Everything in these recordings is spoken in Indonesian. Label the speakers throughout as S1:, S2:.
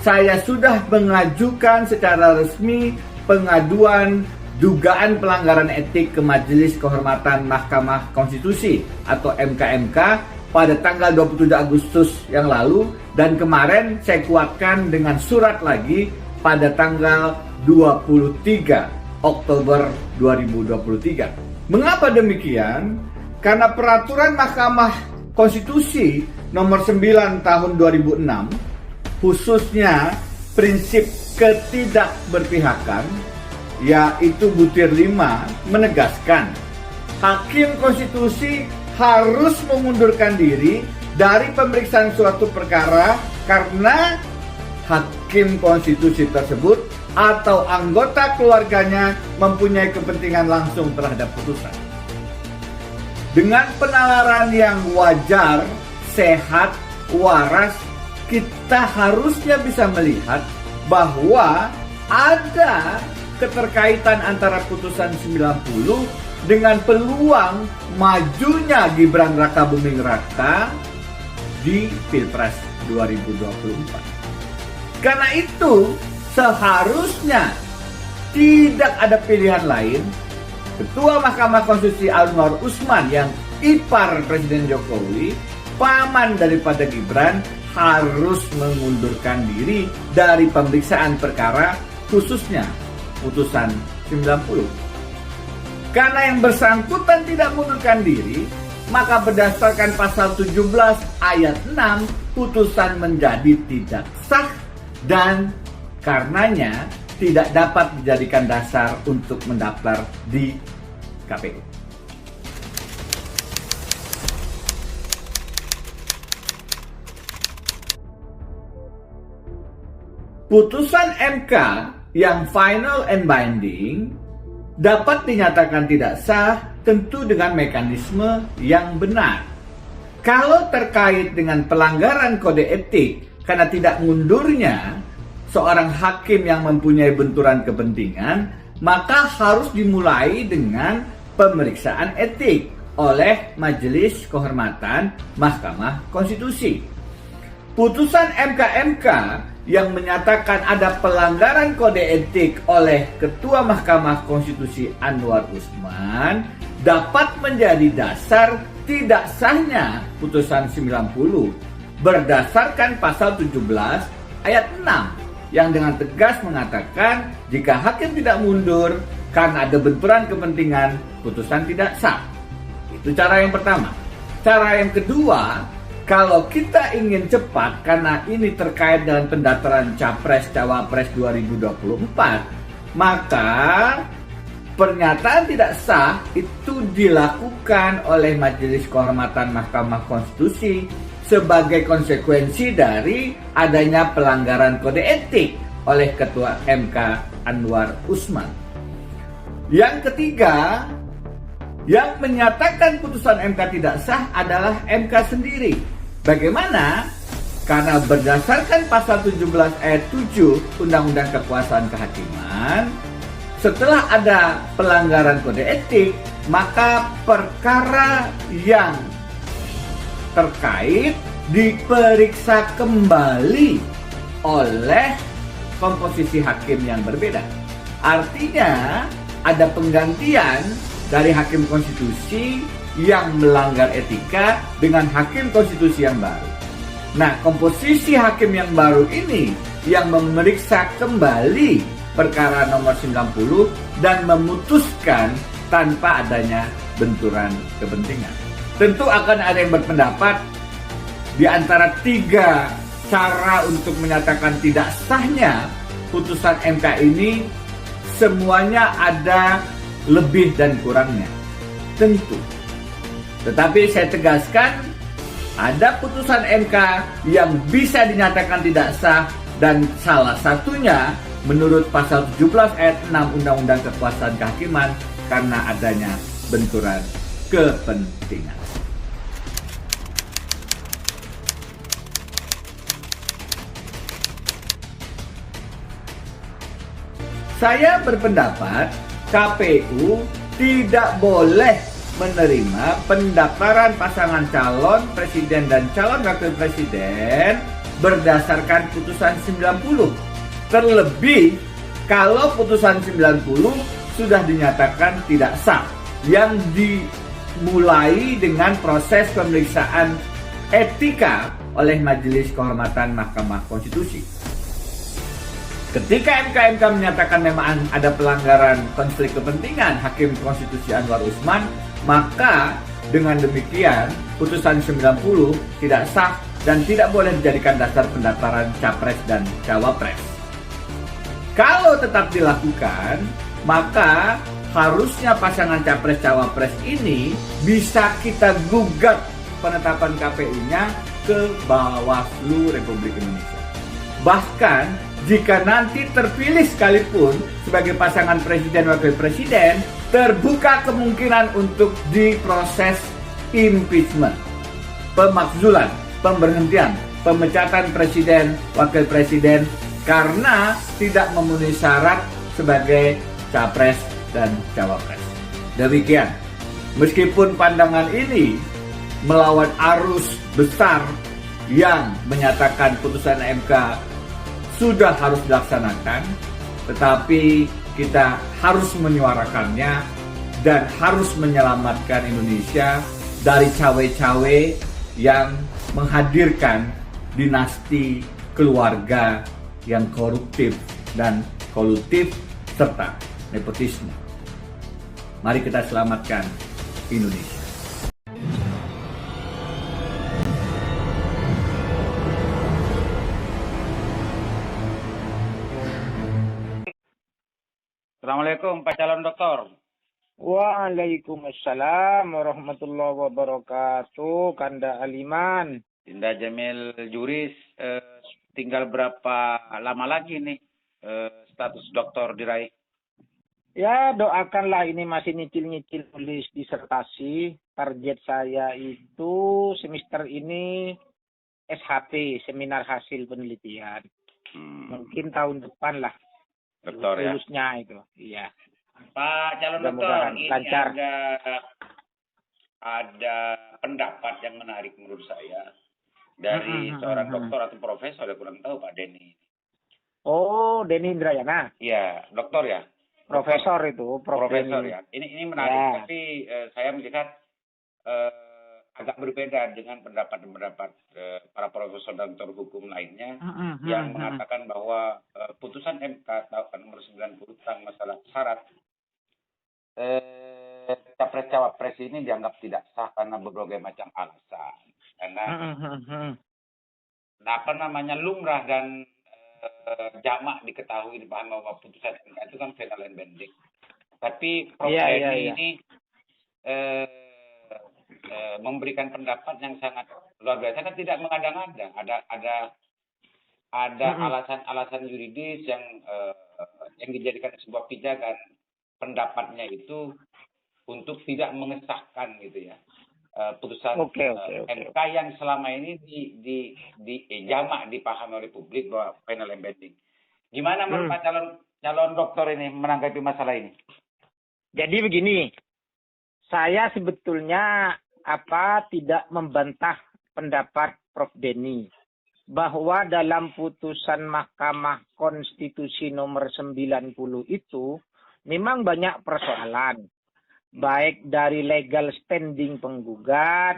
S1: Saya sudah mengajukan secara resmi pengaduan dugaan pelanggaran etik ke Majelis Kehormatan Mahkamah Konstitusi atau MKMK pada tanggal 27 Agustus yang lalu, dan kemarin saya kuatkan dengan surat lagi pada tanggal 23 Oktober 2023. Mengapa demikian? Karena peraturan Mahkamah Konstitusi nomor 9 tahun 2006, khususnya prinsip ketidakberpihakan, yaitu butir 5, menegaskan Hakim Konstitusi harus mengundurkan diri dari pemeriksaan suatu perkara karena Hakim Konstitusi tersebut atau anggota keluarganya mempunyai kepentingan langsung terhadap putusan. Dengan penalaran yang wajar, sehat, waras, kita harusnya bisa melihat bahwa ada keterkaitan antara putusan 90 dengan peluang majunya Gibran Rakabuming Raka di Pilpres 2024. Karena itu seharusnya tidak ada pilihan lain. Ketua Mahkamah Konstitusi Anwar Usman yang ipar Presiden Jokowi, paman daripada Gibran, harus mengundurkan diri dari pemeriksaan perkara, khususnya putusan 90. Karena yang bersangkutan tidak mengundurkan diri, maka berdasarkan pasal 17 ayat 6, putusan menjadi tidak sah dan karenanya tidak dapat dijadikan dasar untuk mendaftar di KPU. Putusan MK yang final and binding dapat dinyatakan tidak sah tentu dengan mekanisme yang benar. Kalau terkait dengan pelanggaran kode etik karena tidak mundurnya seorang hakim yang mempunyai benturan kepentingan, maka harus dimulai dengan pemeriksaan etik oleh Majelis Kehormatan Mahkamah Konstitusi. Putusan MKMK yang menyatakan ada pelanggaran kode etik oleh Ketua Mahkamah Konstitusi Anwar Usman dapat menjadi dasar tidak sahnya putusan 90 berdasarkan pasal 17 ayat 6 yang dengan tegas mengatakan jika hakim tidak mundur karena ada benturan kepentingan, putusan tidak sah. Itu cara yang pertama. Cara yang kedua, kalau kita ingin cepat karena ini terkait dengan pendaftaran Capres Cawapres 2024, maka pernyataan tidak sah itu dilakukan oleh Majelis Kehormatan Mahkamah Konstitusi sebagai konsekuensi dari adanya pelanggaran kode etik oleh Ketua MK Anwar Usman. Yang ketiga, yang menyatakan putusan MK tidak sah adalah MK sendiri. Bagaimana? Karena berdasarkan pasal 17 ayat 7 Undang-Undang Kekuasaan Kehakiman, setelah ada pelanggaran kode etik, maka perkara yang terkait diperiksa kembali oleh komposisi hakim yang berbeda. Artinya ada penggantian dari hakim konstitusi yang melanggar etika dengan hakim konstitusi yang baru. Nah, komposisi hakim yang baru ini yang memeriksa kembali perkara nomor 90 dan memutuskan tanpa adanya benturan kepentingan. Tentu akan ada yang berpendapat di antara 3 cara untuk menyatakan tidak sahnya putusan MK ini semuanya ada lebih dan kurangnya. Tentu. Tetapi saya tegaskan ada putusan MK yang bisa dinyatakan tidak sah dan salah satunya menurut pasal 17 ayat 6 Undang-Undang Kekuasaan Kehakiman karena adanya benturan kepentingan. Saya berpendapat KPU tidak boleh menerima pendaftaran pasangan calon presiden dan calon wakil presiden berdasarkan putusan 90. Terlebih kalau putusan 90 sudah dinyatakan tidak sah, yang dimulai dengan proses pemeriksaan etika oleh Majelis Kehormatan Mahkamah Konstitusi. Ketika MK menyatakan memang ada pelanggaran konflik kepentingan Hakim Konstitusi Anwar Usman, maka dengan demikian putusan 90 tidak sah dan tidak boleh dijadikan dasar pendaftaran capres dan cawapres. Kalau tetap dilakukan, maka harusnya pasangan capres cawapres ini bisa kita gugat penetapan KPU-nya ke Bawaslu Republik Indonesia. Bahkan jika nanti terpilih sekalipun sebagai pasangan presiden wakil presiden, terbuka kemungkinan untuk diproses impeachment, pemakzulan, pemberhentian, pemecatan presiden wakil presiden karena tidak memenuhi syarat sebagai capres dan cawapres. Demikian, meskipun pandangan ini melawan arus besar yang menyatakan putusan MK sudah harus dilaksanakan, tetapi kita harus menyuarakannya dan harus menyelamatkan Indonesia dari cawe-cawe yang menghadirkan dinasti keluarga yang koruptif dan kolutif serta nepotisme. Mari kita selamatkan Indonesia.
S2: Assalamualaikum Pak Calon Doktor.
S3: Waalaikumsalam warahmatullahi wabarakatuh. Kanda Aliman.
S2: Dinda Jamil Juris, tinggal berapa lama lagi nih status doktor diraih?
S3: Ya, doakanlah, ini masih nyicil-nyicil tulis disertasi. Target saya itu semester ini SHP, seminar hasil penelitian. Mungkin tahun depan lah.
S2: Doktor ya?
S3: Lulusnya itu, iya.
S2: Pak Calon Doktor, ini
S3: lancar.
S2: ada pendapat yang menarik menurut saya dari seorang doktor atau profesor, saya kurang tahu Pak Denny.
S3: Oh, Denny Indrayana.
S2: Iya, doktor ya.
S3: Profesor itu,
S2: Profesor ya. Ini menarik,
S3: ya.
S2: tapi saya melihat agak berbeda dengan pendapat-pendapat para profesor dan doktor hukum lainnya yang mengatakan bahwa putusan MK nomor 90 tentang masalah syarat capres-cawapres ini dianggap tidak sah karena berbagai macam alasan. Karena lumrah dan jamak diketahui dipahami bahwa putusan MK itu kan final and binding. Tapi Prof. ini memberikan pendapat yang sangat luar biasa, kan tidak mengada-ngada. Ada alasan-alasan yuridis yang dijadikan sebuah pijakan pendapatnya itu untuk tidak mengesahkan gitu ya putusan MK yang selama ini di jamak dipahami oleh publik bahwa final and binding. Gimana menurut Pak calon doktor ini menanggapi masalah ini?
S3: Jadi begini, saya sebetulnya tidak membantah pendapat Prof. Denny bahwa dalam putusan Mahkamah Konstitusi nomor 90 itu memang banyak persoalan, baik dari legal standing penggugat,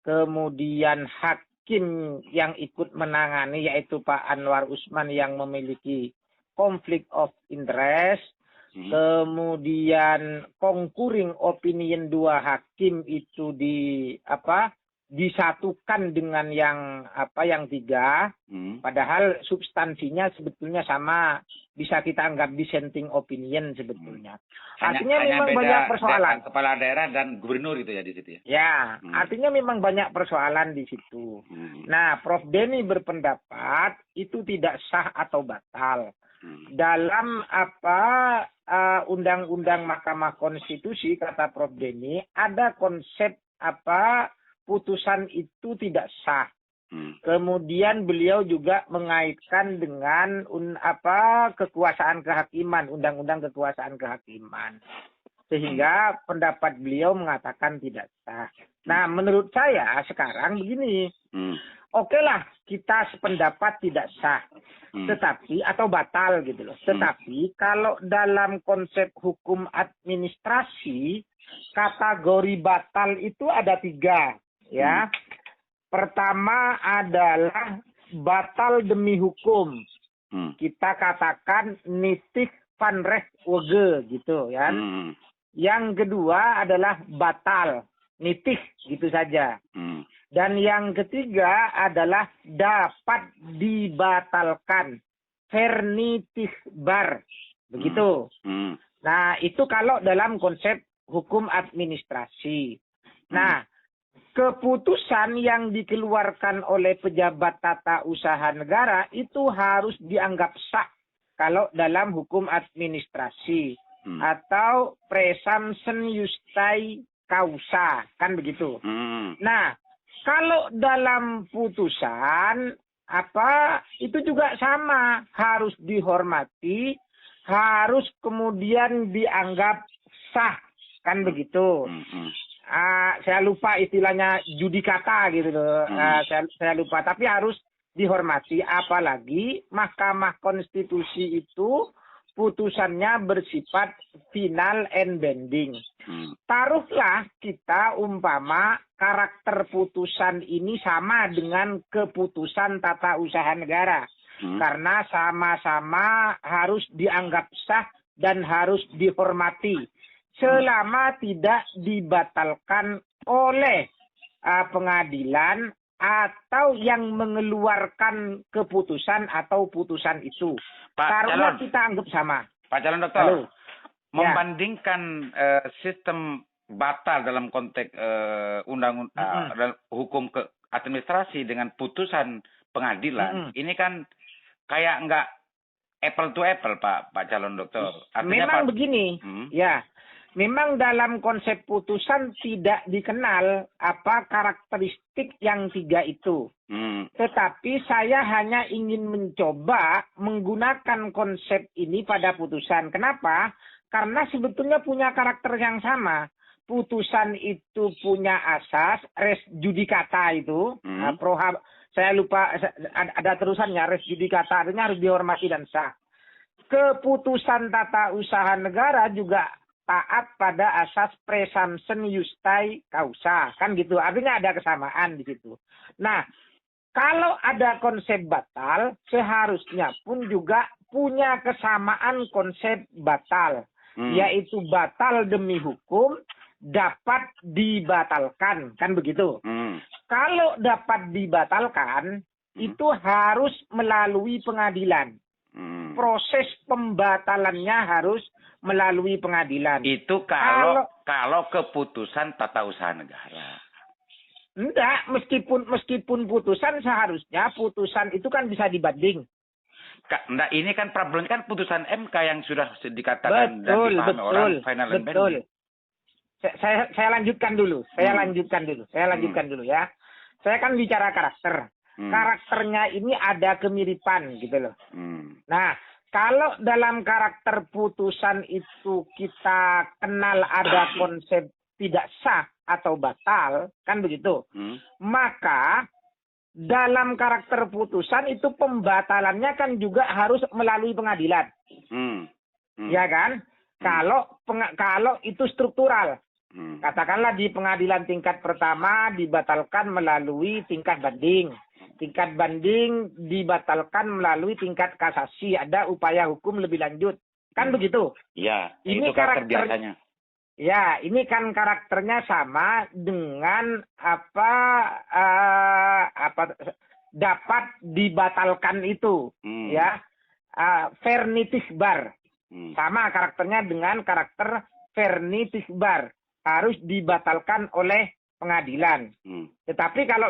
S3: kemudian hakim yang ikut menangani yaitu Pak Anwar Usman yang memiliki konflik of interest, kemudian concurring opinion dua hakim itu disatukan dengan yang tiga, padahal substansinya sebetulnya sama, bisa kita anggap dissenting opinion sebetulnya. Artinya memang banyak persoalan.
S2: Kepala daerah dan gubernur itu ya di situ ya.
S3: Ya, artinya memang banyak persoalan di situ. Nah, Prof. Denny berpendapat itu tidak sah atau batal. Dalam Undang-Undang Mahkamah Konstitusi, kata Prof. Denny, ada konsep putusan itu tidak sah. Kemudian beliau juga mengaitkan dengan kekuasaan kehakiman, Undang-Undang Kekuasaan Kehakiman. Sehingga pendapat beliau mengatakan tidak sah. Nah, menurut saya sekarang begini. Oke lah, kita sependapat tidak sah. Tetapi, atau batal gitu loh. Tetapi, kalau dalam konsep hukum administrasi, kategori batal itu ada 3. Ya. Pertama adalah batal demi hukum. Kita katakan nitig van recht wege gitu ya. Yang kedua adalah batal, nitig gitu saja. Dan yang ketiga adalah dapat dibatalkan, vernietigbar. Begitu. Nah, itu kalau dalam konsep hukum administrasi. Nah, keputusan yang dikeluarkan oleh pejabat tata usaha negara itu harus dianggap sah kalau dalam hukum administrasi. Atau presumption justai causa, kan begitu. Nah, kalau dalam putusan itu juga sama, harus dihormati, harus kemudian dianggap sah, kan begitu. Saya lupa istilahnya judikata gitu loh. Saya lupa, tapi harus dihormati, apalagi Mahkamah Konstitusi itu putusannya bersifat final and binding. Taruhlah kita umpama karakter putusan ini sama dengan keputusan tata usaha negara. Karena sama-sama harus dianggap sah dan harus dihormati. Selama tidak dibatalkan oleh pengadilan atau yang mengeluarkan keputusan atau putusan itu. Taruhlah kita anggap sama.
S2: Pak Calon Dokter, membandingkan sistem batal dalam konteks hukum administrasi dengan putusan pengadilan, ini kan kayak nggak apple to apple, Pak Calon Dokter. Artinya,
S3: memang begini, memang dalam konsep putusan tidak dikenal apa karakteristik yang 3 itu. Tetapi saya hanya ingin mencoba menggunakan konsep ini pada putusan. Kenapa? Karena sebetulnya punya karakter yang sama. Putusan itu punya asas, res judicata itu. Saya lupa, ada terusannya, res judicata artinya harus dihormati dan sah. Keputusan tata usaha negara juga taat pada asas presumption justai causa, kan gitu. Artinya ada kesamaan di situ. Nah, kalau ada konsep batal, seharusnya pun juga punya kesamaan konsep batal, yaitu batal demi hukum dapat dibatalkan, kan begitu. Kalau dapat dibatalkan, itu harus melalui pengadilan. Proses pembatalannya harus melalui pengadilan.
S2: Itu kalau keputusan tata usaha negara.
S3: Enggak, meskipun putusan seharusnya putusan itu kan bisa dibanding.
S2: Enggak, ini kan problemnya kan putusan MK yang sudah dikatakan dan dipahami orang final and binding.
S3: Saya lanjutkan dulu. Saya lanjutkan dulu ya. Saya kan bicara karakter. Karakternya ini ada kemiripan gitu loh. Nah, kalau dalam karakter putusan itu kita kenal ada konsep tidak sah atau batal, kan begitu. Maka dalam karakter putusan itu pembatalannya kan juga harus melalui pengadilan. Ya kan? Kalau itu struktural. Katakanlah di pengadilan tingkat pertama dibatalkan melalui tingkat banding. Tingkat banding dibatalkan melalui tingkat kasasi. Ada upaya hukum lebih lanjut. Kan begitu?
S2: Iya, ini itu karakter biasanya.
S3: Ya, ini kan karakternya sama dengan dapat dibatalkan itu. Ya. Vernietigbar. Sama karakternya dengan karakter vernietigbar. Harus dibatalkan oleh pengadilan. Tetapi kalau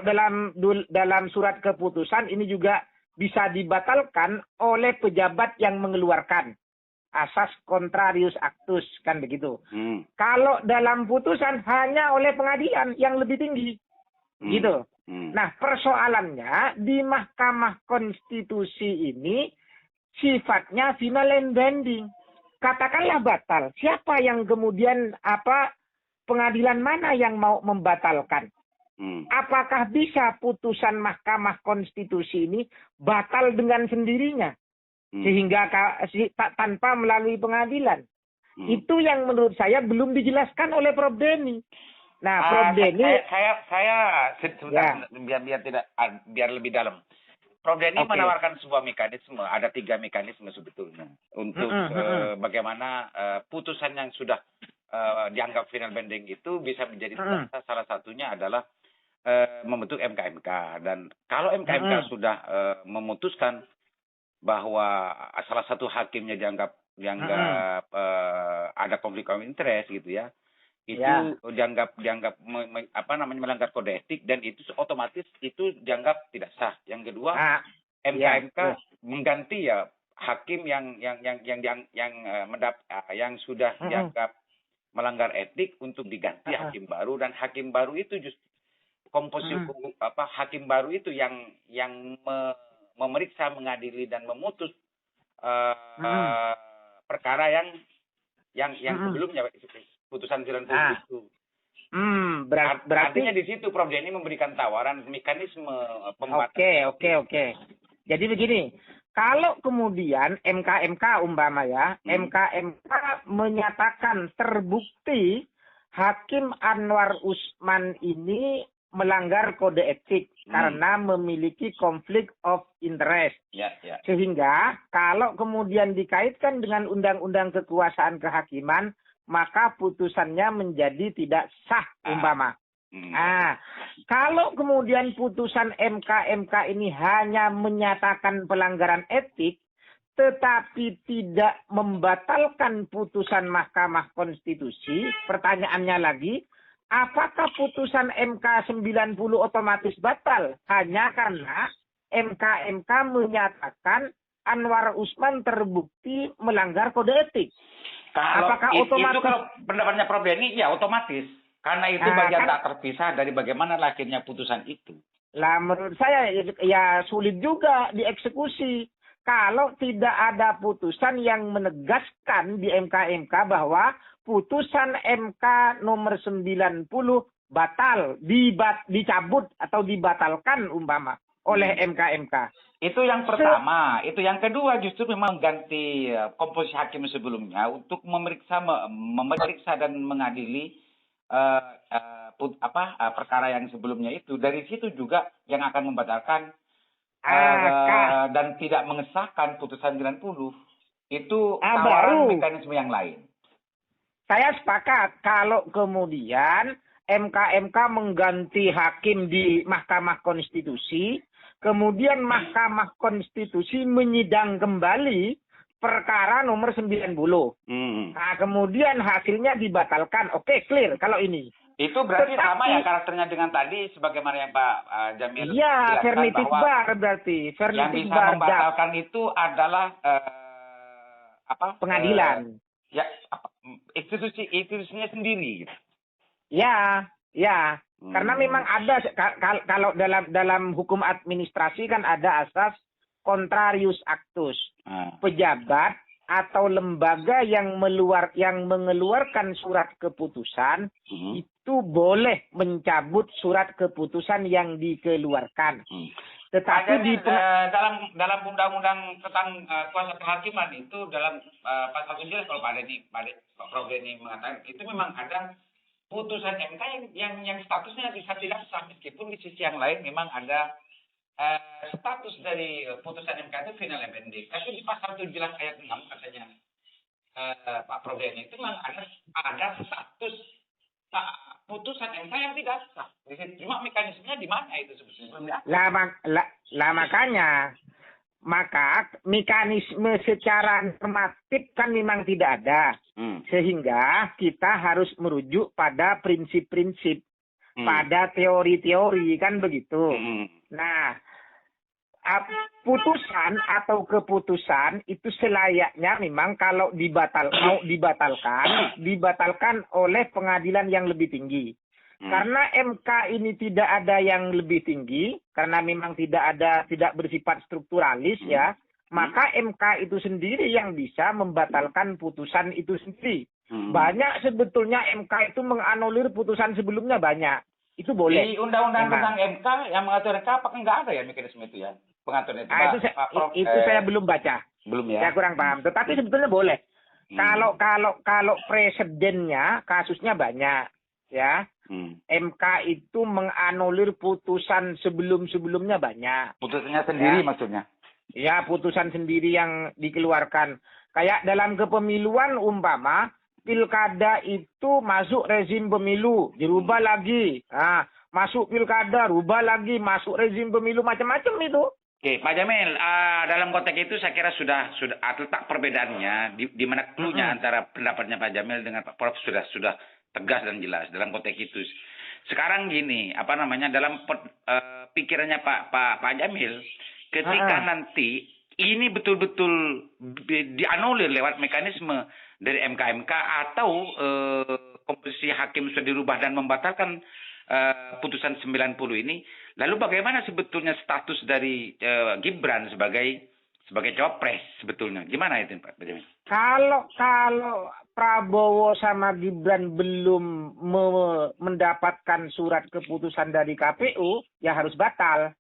S3: dalam surat keputusan ini juga bisa dibatalkan oleh pejabat yang mengeluarkan asas contrarius actus, kan begitu. Kalau dalam putusan hanya oleh pengadilan yang lebih tinggi. Gitu. Nah, persoalannya di Mahkamah Konstitusi ini sifatnya final and binding. Katakanlah batal. Siapa yang kemudian pengadilan mana yang mau membatalkan? Apakah bisa putusan Mahkamah Konstitusi ini batal dengan sendirinya sehingga tanpa melalui pengadilan? Itu yang menurut saya belum dijelaskan oleh Prof. Denny. Nah, Prof. Denny,
S2: saya sebentar, biar lebih dalam. Prof. Denny menawarkan sebuah mekanisme, ada 3 mekanisme sebetulnya untuk bagaimana putusan yang sudah dianggap final binding itu bisa menjadi salah satunya adalah membentuk MK-MK. Dan kalau MK-MK sudah memutuskan bahwa salah satu hakimnya dianggap ada konflik of interest gitu ya, itu dianggap melanggar kode etik, dan itu otomatis itu dianggap tidak sah. Yang kedua, MK mengganti ya hakim yang sudah dianggap melanggar etik untuk diganti hakim baru, dan hakim baru itu justru komposisi hakim baru itu yang memeriksa, mengadili dan memutus perkara yang sebelumnya putusan 90 itu.
S3: Berarti
S2: artinya di situ Prof. Denny memberikan tawaran mekanisme pembatasan.
S3: Oke. Jadi begini, kalau kemudian MK umpama ya, MK menyatakan terbukti Hakim Anwar Usman ini melanggar kode etik karena memiliki konflik of interest. Sehingga kalau kemudian dikaitkan dengan undang-undang kekuasaan kehakiman, maka putusannya menjadi tidak sah umpama. Kalau kemudian putusan MK ini hanya menyatakan pelanggaran etik, tetapi tidak membatalkan putusan Mahkamah Konstitusi, pertanyaannya lagi, apakah putusan MK 90 otomatis batal? Hanya karena MK menyatakan Anwar Usman terbukti melanggar kode etik.
S2: Apakah otomatis? Itu kalau pendapatnya Prof. Denny, ya otomatis. Karena itu bagian tak terpisah dari bagaimana lahirnya putusan itu.
S3: Lah menurut saya ya sulit juga dieksekusi. Kalau tidak ada putusan yang menegaskan di MK bahwa putusan MK nomor 90 batal, dicabut atau dibatalkan umpama oleh MK. Itu yang pertama. Itu yang kedua justru memang ganti komposisi hakim sebelumnya untuk memeriksa dan mengadili perkara yang sebelumnya itu. Dari situ juga yang akan membatalkan dan tidak mengesahkan putusan 90 itu tawaran mekanisme yang lain. Saya sepakat kalau kemudian MK mengganti hakim di Mahkamah Konstitusi, kemudian Mahkamah Konstitusi menyidang kembali perkara nomor 90. Nah, kemudian hasilnya dibatalkan. Oke, clear kalau ini.
S2: Itu berarti sama ya karakternya dengan tadi sebagaimana yang Pak Jamil
S3: jelaskan, vernitis
S2: bahwa
S3: bar berarti.
S2: Yang bisa membatalkan itu adalah
S3: pengadilan.
S2: Institusinya sendiri.
S3: Ya. Karena memang ada kalau dalam hukum administrasi kan ada asas contrarius actus. Pejabat atau lembaga yang mengeluarkan surat keputusan itu boleh mencabut surat keputusan yang dikeluarkan. Tetapi
S2: dalam undang-undang tentang kuasa kehakiman itu dalam pasal 9 kalau Pak Prof. Denny mengatakan itu memang ada putusan MK yang statusnya bisa tidak sah, meskipun di sisi yang lain memang ada status dari putusan MK itu final and binding. Tapi di pasal 17 ayat 6 katanya Pak Prof. Denny itu memang ada status putusan MK yang tidak sah. Cuma mekanismenya di mana itu sebetulnya?
S3: Makanya mekanisme secara normatif kan memang tidak ada. Sehingga kita harus merujuk pada prinsip-prinsip, pada teori-teori, kan begitu. Nah, putusan atau keputusan itu selayaknya memang kalau dibatalkan oleh pengadilan yang lebih tinggi. Karena MK ini tidak ada yang lebih tinggi, karena memang tidak bersifat strukturalis ya, maka MK itu sendiri yang bisa membatalkan putusan itu sendiri. Banyak sebetulnya MK itu menganulir putusan sebelumnya banyak. Itu boleh.
S2: Di undang-undang tentang MK yang mengatur MK apakah nggak ada ya mekanisme itu ya? Pengaturan itu.
S3: Itu saya belum baca.
S2: Belum ya.
S3: Saya kurang paham. Tetapi sebetulnya boleh. Kalau presidennya kasusnya banyak ya. MK itu menganulir putusan sebelum-sebelumnya banyak.
S2: Putusannya sendiri
S3: ya.
S2: Maksudnya?
S3: Ya, putusan sendiri yang dikeluarkan. Kayak dalam kepemiluan umpama, pilkada itu masuk rezim pemilu, dirubah lagi. Nah, masuk pilkada, rubah lagi, masuk rezim pemilu, macam-macam itu.
S2: Oke, Pak Jamil, dalam konteks itu saya kira sudah letak perbedaannya di mana klunya antara pendapatnya Pak Jamil dengan Pak Prof sudah tegas dan jelas dalam konteks itu. Sekarang gini, dalam pikirannya Pak Jamil, ketika nanti ini betul-betul dianulir lewat mekanisme dari MK atau komposisi hakim sudah dirubah dan membatalkan putusan 90 ini, lalu bagaimana sebetulnya status dari Gibran sebagai cawapres sebetulnya? Gimana itu Pak Jamil?
S3: Kalau Prabowo sama Gibran belum mendapatkan surat keputusan dari KPU, ya harus batal.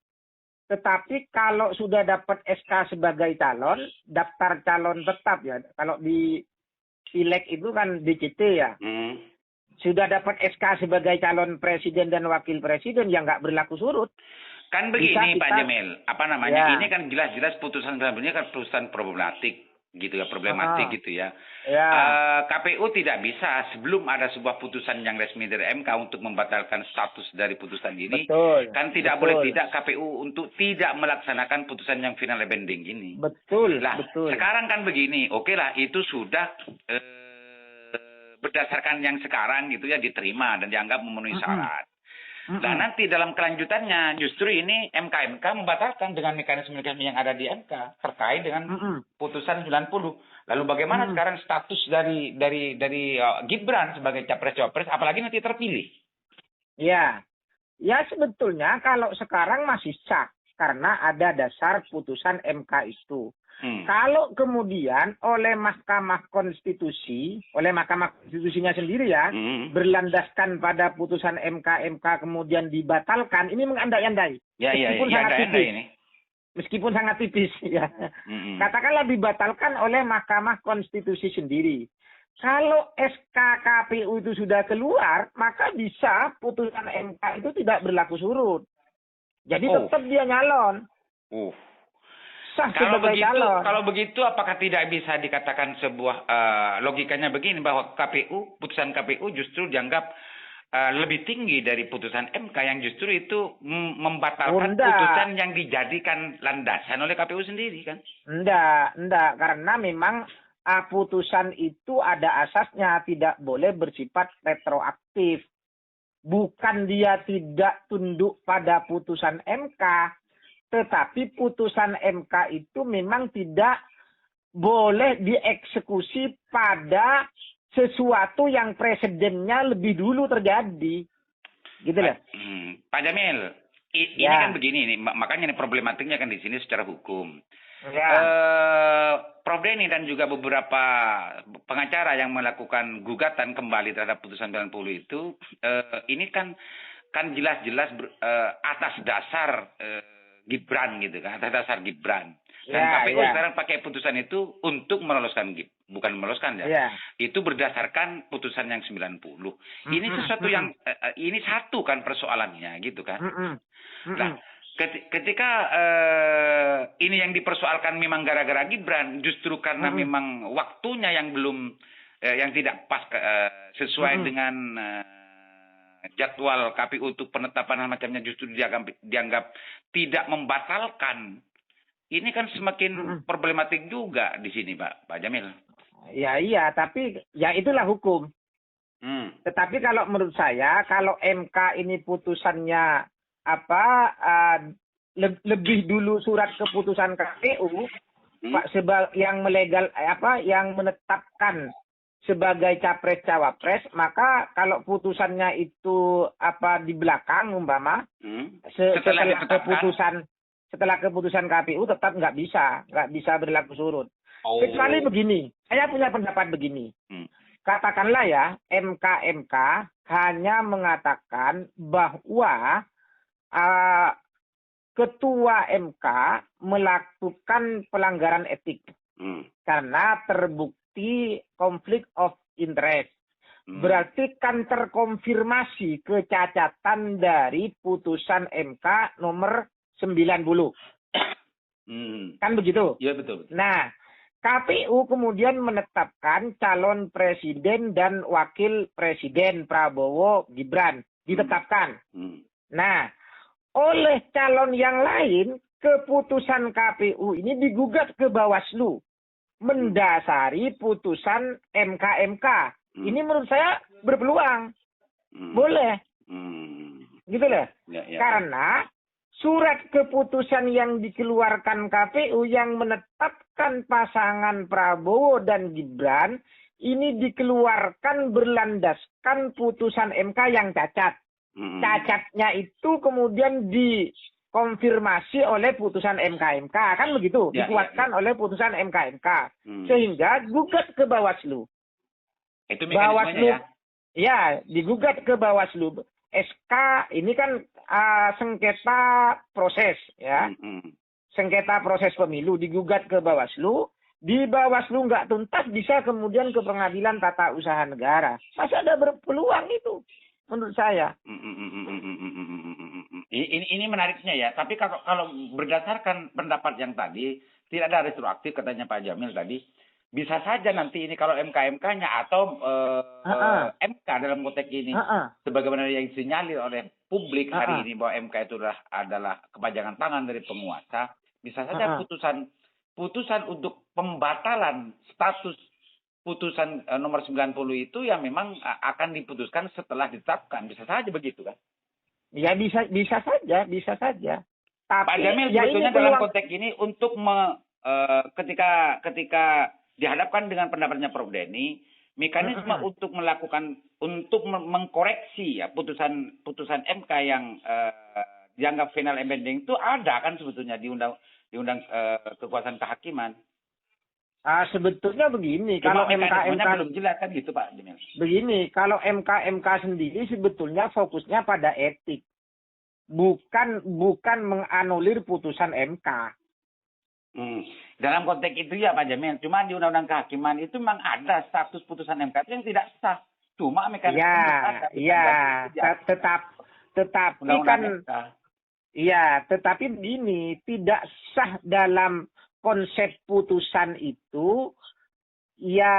S3: Tetapi kalau sudah dapat SK sebagai calon, daftar calon tetap ya. Kalau di pileg itu kan DCT ya. Sudah dapat SK sebagai calon presiden dan wakil presiden yang nggak berlaku surut.
S2: Kan begini Pak Jamil, ini kan jelas-jelas putusan ini kan putusan problematik gitu ya, gitu ya. KPU tidak bisa sebelum ada sebuah putusan yang resmi dari MK untuk membatalkan status dari putusan ini. Tidak boleh tidak KPU untuk tidak melaksanakan putusan yang final binding ini.
S3: Betul.
S2: Sekarang kan begini, oke lah itu sudah berdasarkan yang sekarang gitu ya diterima dan dianggap memenuhi syarat. Nah nanti dalam kelanjutannya justru ini MK membatalkan dengan mekanisme yang ada di MK terkait dengan putusan 90. Lalu bagaimana sekarang status dari Gibran sebagai capres-cawapres apalagi nanti terpilih? Ya
S3: sebetulnya kalau sekarang masih sah karena ada dasar putusan MK itu. Kalau kemudian oleh Mahkamah Konstitusinya sendiri ya, berlandaskan pada putusan MK kemudian dibatalkan, ini mengandai-andai. Meskipun sangat tipis ya. Katakanlah dibatalkan oleh Mahkamah Konstitusi sendiri. Kalau SK KPU itu sudah keluar, maka bisa putusan MK itu tidak berlaku surut. Jadi tetap dia nyalon.
S2: Kalau begitu apakah tidak bisa dikatakan sebuah logikanya begini bahwa putusan KPU justru dianggap lebih tinggi dari putusan MK yang justru itu membatalkan putusan yang dijadikan landasan oleh KPU sendiri kan?
S3: Enggak, karena memang putusan itu ada asasnya tidak boleh bersifat retroaktif. Bukan dia tidak tunduk pada putusan MK, tetapi putusan MK itu memang tidak boleh dieksekusi pada sesuatu yang presidennya lebih dulu terjadi. Gitu loh.
S2: Pak Jamil, ini kan begini, makanya problematiknya kan di sini secara hukum. Prof Denny dan juga beberapa pengacara yang melakukan gugatan kembali terhadap putusan 90 itu, ini kan jelas-jelas atas dasar Gibran gitu kan, atas dasar Gibran. Dan KPU sekarang pakai putusan itu untuk meloloskan bukan meloloskan ya. Itu berdasarkan putusan yang 90. Ini sesuatu yang ini satu kan persoalannya gitu kan. Nah, ketika ini yang dipersoalkan memang gara-gara Gibran, justru karena memang waktunya yang belum yang tidak pas sesuai dengan jadwal KPU untuk penetapan macamnya justru dianggap tidak membatalkan. Ini kan semakin problematik juga di sini, Pak Jamil.
S3: Iya, tapi ya itulah hukum. Tetapi kalau menurut saya, kalau MK ini putusannya lebih dulu surat keputusan KPU yang melegal yang menetapkan sebagai capres cawapres, maka kalau putusannya itu di belakang umpama setelah keputusan KPU tetap nggak bisa berlaku surut. Kecuali begini, saya punya pendapat begini. katakanlah ya, MK hanya mengatakan bahwa ketua MK melakukan pelanggaran etik karena terbukti konflik of interest. Berarti kan terkonfirmasi kecacatan dari putusan MK nomor 90. Kan begitu?
S2: Iya, betul.
S3: Nah, KPU kemudian menetapkan calon presiden dan wakil presiden Prabowo Gibran. Ditetapkan. Nah, oleh calon yang lain, keputusan KPU ini digugat ke Bawaslu. Mendasari putusan MK. Ini menurut saya berpeluang. Boleh. Gitu loh. Karena surat keputusan yang dikeluarkan KPU yang menetapkan pasangan Prabowo dan Gibran ini dikeluarkan berlandaskan putusan MK yang cacat. Cacatnya itu kemudian dikonfirmasi oleh putusan MK. Kan begitu? Dikuatkan oleh putusan MK. Sehingga gugat ke Bawaslu.
S2: Itu mekanismenya
S3: ya, digugat ke Bawaslu. SK ini kan sengketa proses ya. Sengketa proses pemilu digugat ke Bawaslu. Di Bawaslu nggak tuntas bisa kemudian ke Pengadilan Tata Usaha Negara. Masih ada berpeluang itu menurut saya.
S2: Ini menariknya ya. Tapi kalau berdasarkan pendapat yang tadi tidak ada retroaktif katanya Pak Jamil tadi. Bisa saja nanti ini kalau MK-nya atau MK dalam konteks ini sebagaimana yang disinyalir oleh publik hari ini bahwa MK itu adalah kepanjangan tangan dari penguasa, bisa saja putusan untuk pembatalan status putusan nomor 90 itu yang memang akan diputuskan setelah ditetapkan. Bisa saja begitu kan?
S3: Ya bisa saja. Tapi
S2: Pak Jamil
S3: ya
S2: sebetulnya dalam konteks ini untuk ketika dihadapkan dengan pendapatnya Prof. Denny, mekanisme untuk mengkoreksi ya putusan MK yang dianggap final and binding itu ada kan sebetulnya di undang kekuasaan kehakiman.
S3: Sebetulnya begini, kalau MK
S2: belum jelas kan gitu Pak Jamil.
S3: Begini, kalau MK sendiri sebetulnya fokusnya pada etik, bukan menganulir putusan MK.
S2: Dalam konteks itu ya Pak Jamil, cuma di Undang-Undang Kehakiman itu memang ada status putusan MK yang tidak sah. Cuma mekanisme
S3: tetapi begini, tidak sah dalam konsep putusan itu ya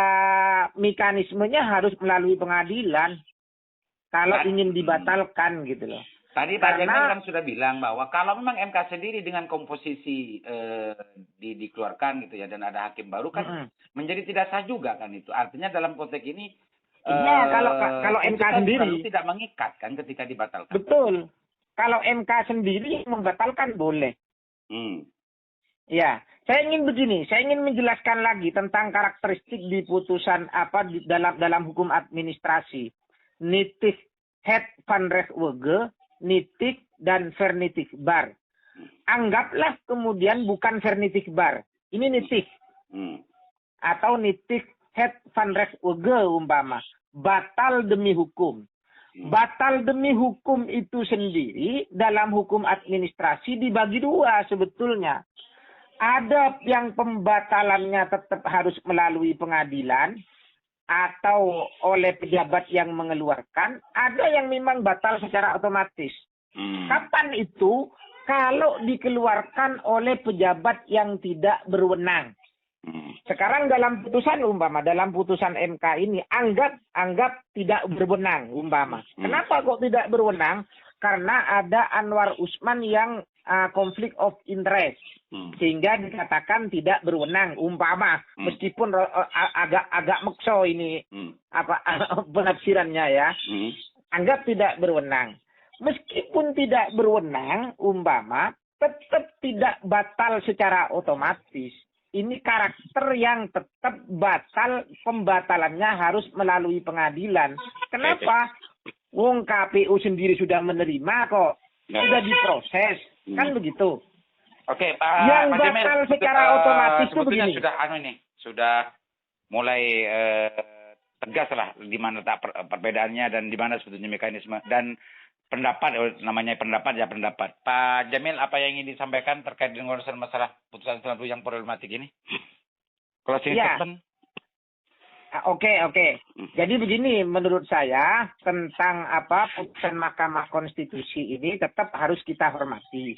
S3: mekanismenya harus melalui pengadilan kalau ingin dibatalkan gitu loh.
S2: Tadi Pak Jamil kan sudah bilang bahwa kalau memang MK sendiri dengan komposisi dikeluarkan gitu ya dan ada hakim baru kan menjadi tidak sah juga kan itu. Artinya dalam konteks ini
S3: kalau MK sendiri
S2: tidak mengikat kan ketika dibatalkan.
S3: Betul. Kalau MK sendiri membatalkan boleh. Ya, saya ingin menjelaskan lagi tentang karakteristik di putusan dalam hukum administrasi. Nitig het van recht wege, nitig dan vernitig bar. Anggaplah kemudian bukan vernitig bar. Ini nitig. Atau nitig het van recht wege umpama. Batal demi hukum. Batal demi hukum itu sendiri dalam hukum administrasi dibagi dua sebetulnya. Ada yang pembatalannya tetap harus melalui pengadilan atau oleh pejabat yang mengeluarkan, ada yang memang batal secara otomatis. Kapan itu? Kalau dikeluarkan oleh pejabat yang tidak berwenang. Sekarang dalam putusan MK ini anggap tidak berwenang umpama. Kenapa kok tidak berwenang? Karena ada Anwar Usman yang konflik of interest sehingga dikatakan tidak berwenang umpama meskipun agak mekso ini penafsirannya ya. Anggap tidak berwenang. Meskipun tidak berwenang umpama tetap tidak batal secara otomatis. Ini karakter yang tetap batal, pembatalannya harus melalui pengadilan. Kenapa? Wong KPU sendiri sudah menerima kok. Sudah diproses. Kan begitu.
S2: Oke, Pak.
S3: Yang batal secara otomatis itu begini.
S2: Sudah mulai tegas lah di mana letak perbedaannya dan di mana sebetulnya mekanisme dan pendapat, namanya pendapat ya pendapat. Pak Jamil, apa yang ingin disampaikan terkait dengan urusan masalah putusan 90 yang problematik ini? Closing statement.
S3: Oke. Jadi begini, menurut saya tentang putusan Mahkamah Konstitusi ini tetap harus kita hormati.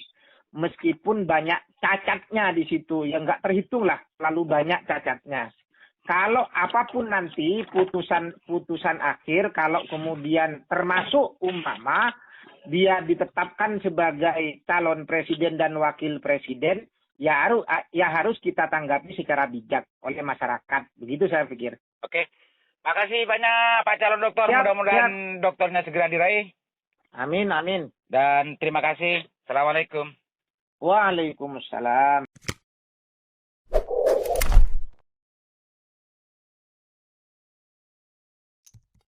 S3: Meskipun banyak cacatnya di situ, yang nggak terhitung lah, terlalu banyak cacatnya. Kalau apapun nanti putusan akhir, kalau kemudian termasuk umpama dia ditetapkan sebagai calon presiden dan wakil presiden, ya harus kita tanggapi secara bijak oleh masyarakat. Begitu saya pikir.
S2: Oke. Makasih banyak Pak calon dokter. Mudah-mudahan dokternya segera diraih.
S3: Amin.
S2: Dan terima kasih. Assalamualaikum.
S3: Waalaikumsalam.